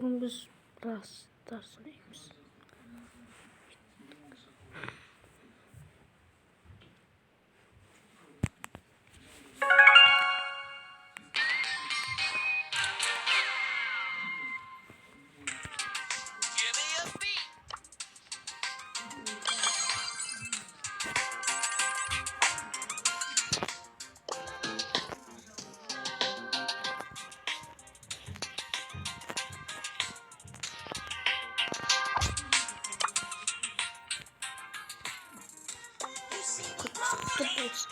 bugün biz biraz ders oynayacağız. Kaç.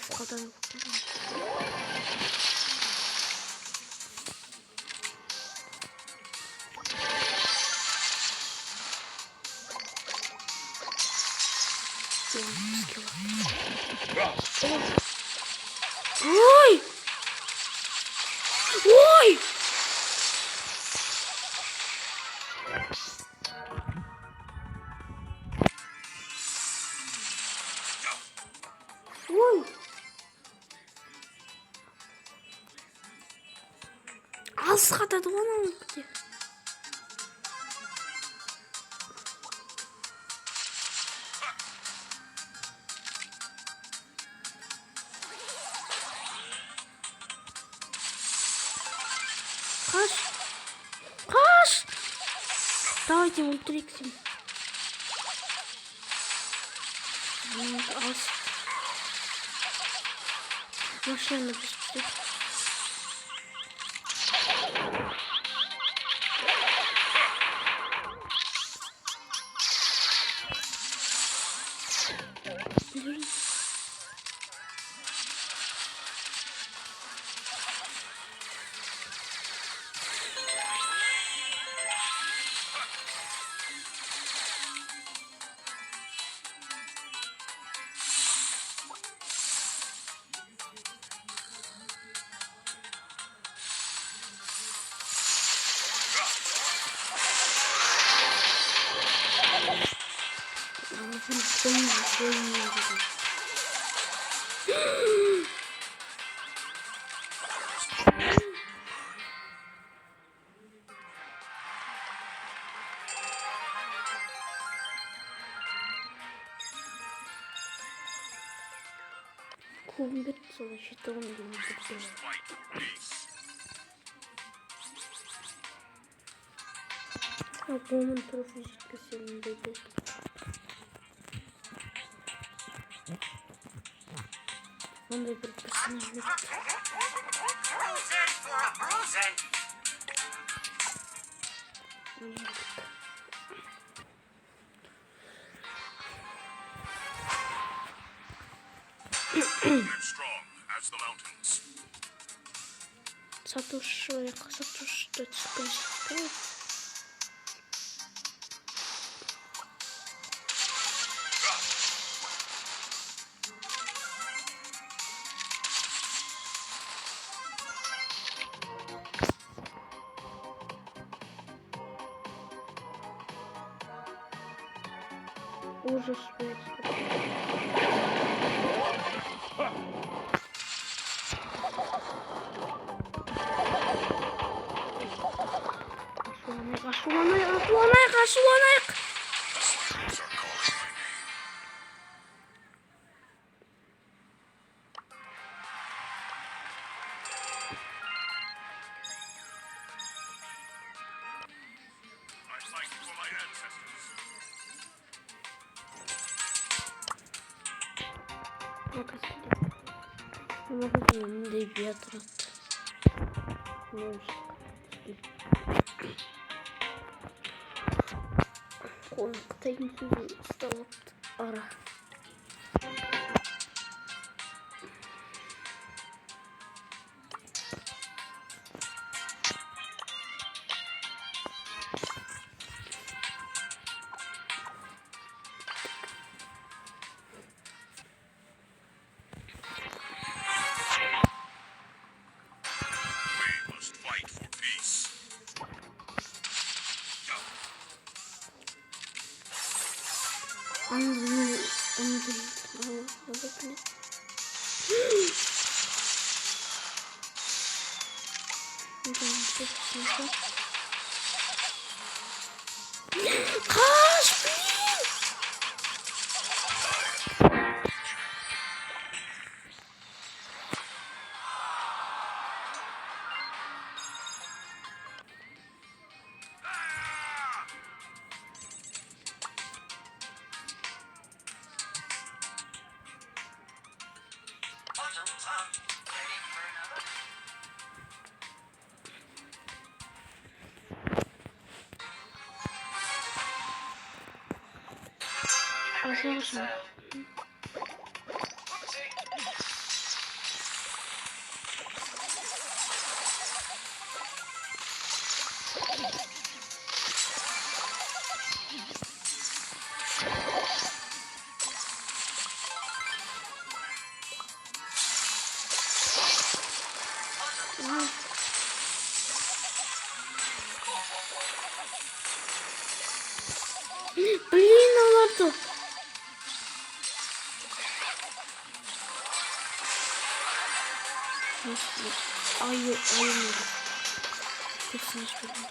Şu kadar. Oy! Oy! Oy! Az kadar bana gitti. Kaç. Давайте ультриксим. Az. Машина бежит. Комбит защита он Комбит профизически сильно дойдет. Он выберет персонажа. Satoshi, da çıkmıştı. Ужас просто. Ашуланайық. Магазин ребят рад. Konaktayım sözü ıslattı ara. Kaç bin! Aşağı. Блин, аларды. Ayı. Hepsini istiyorum.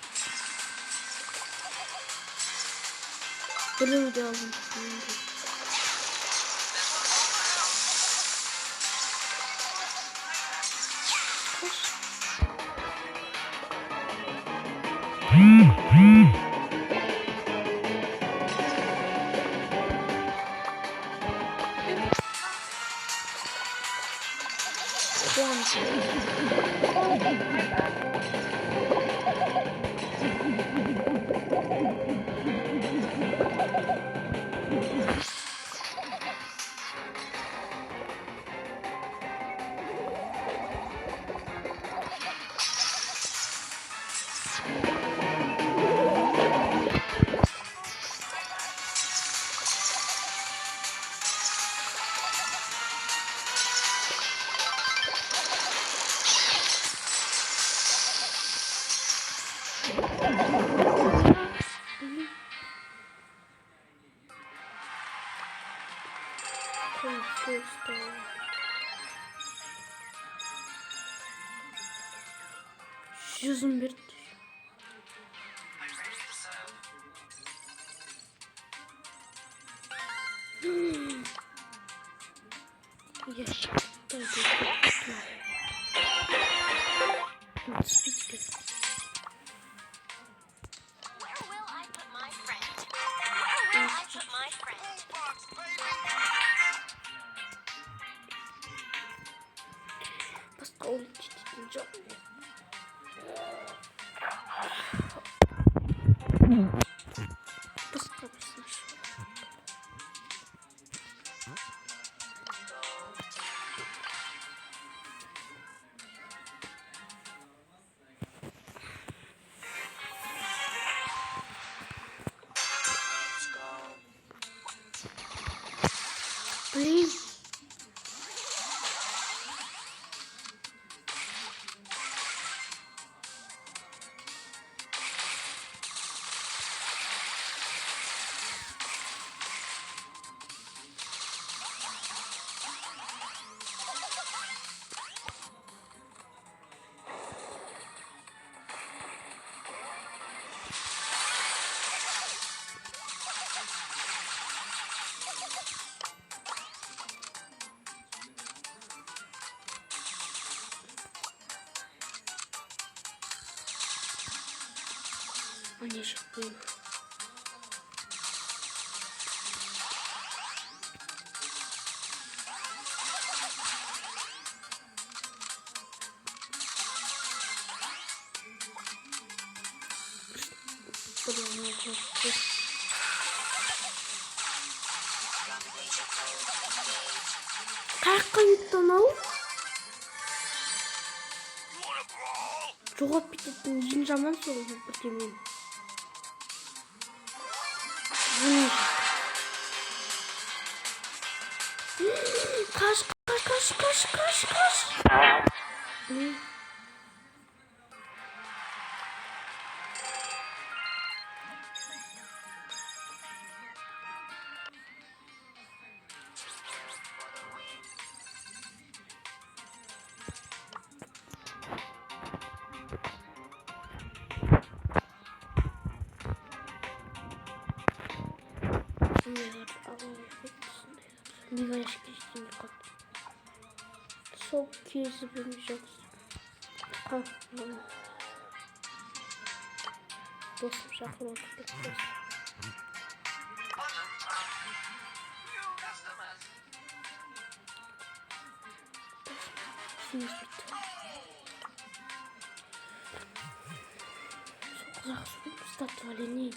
Blue de aldım. Yüzüm bir Yes. Блин. Они же были. Қаяққа еттің ау? Жоғап кететін ең жаман сол бірдемен. Қаш. Миғашқа ештеңе қалды. Сол кезі білмей жақсы. Досым шақырып отыр. İşimiz bitti. Çok uzak sürümüzde tuvalet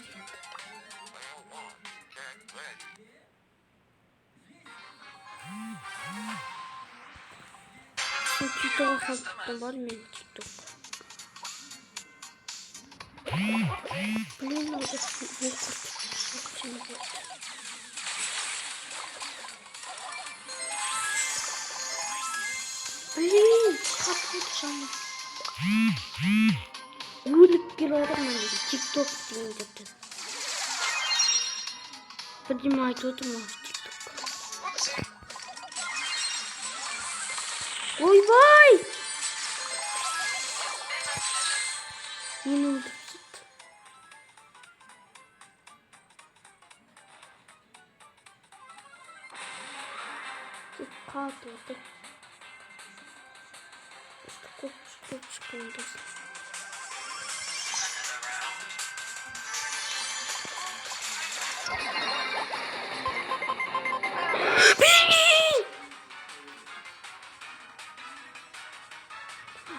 Şu TikTok'a kalktım var mı TikTok? Блин, надо Блин, kapatacağım. Ölüp geliyorum ben TikTok deyince. Поднимай, отма TikTok. Ой, vay! Yine öldüm. Kaldı orada. İşte kopuşkundu.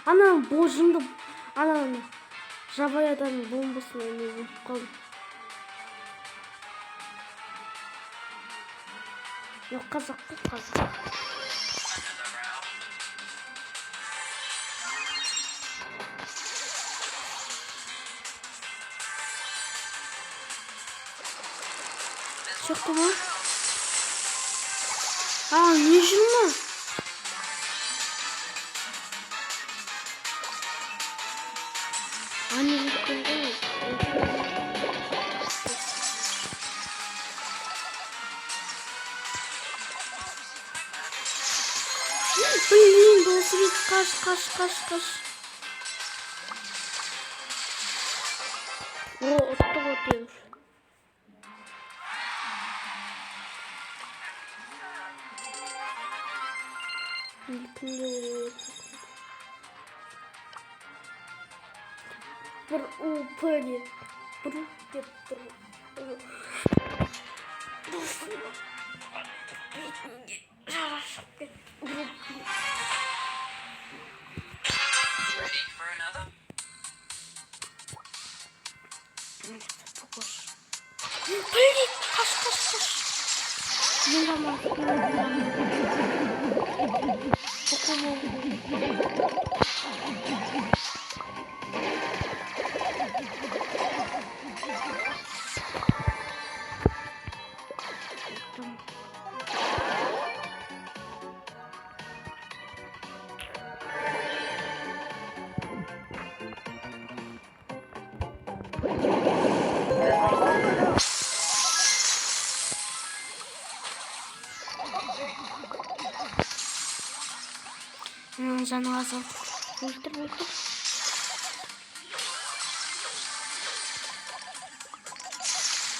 Ana bozuldu. Ana Java'dan bombasını vurup kaldım. Yok kazak. Çıktı mı? Yeşil mi? Anne gittim değil mi? Блин, doğrusu git kaç. O atıyor. Bir упали. Блин, kaç. Ne zaman? Canı azaldı. Öldür.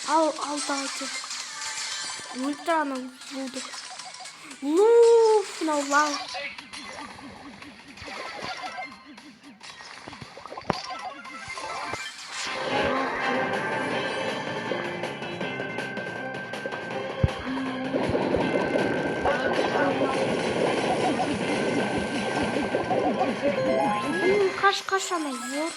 Al dağıtı. Ultra'nı vurdu. No wow. Kaç ama yiyor.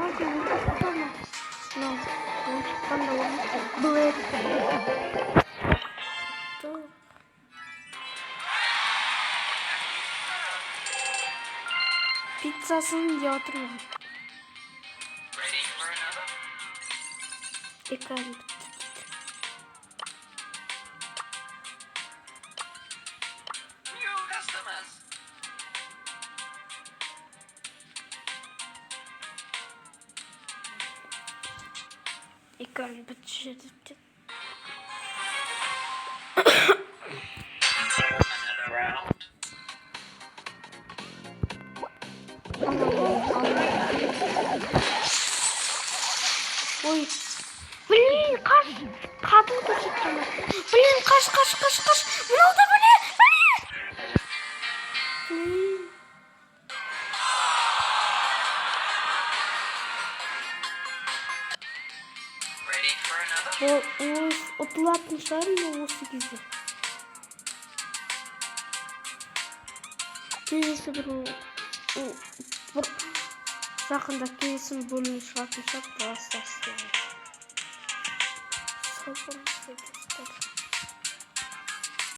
Hadi tamam. No. Tamam. Pizzasını diye oturmadım. Ekran bitti. Ekran bitti. Oy. Blin kaç. Kadın da çıktı. Blin kaç. Bu ne oldu bu ne? Blin. O tulu atmışlar mı o 8'i? Birisi bunu yakında kesin bulmuş atmışlar da asla. Sabır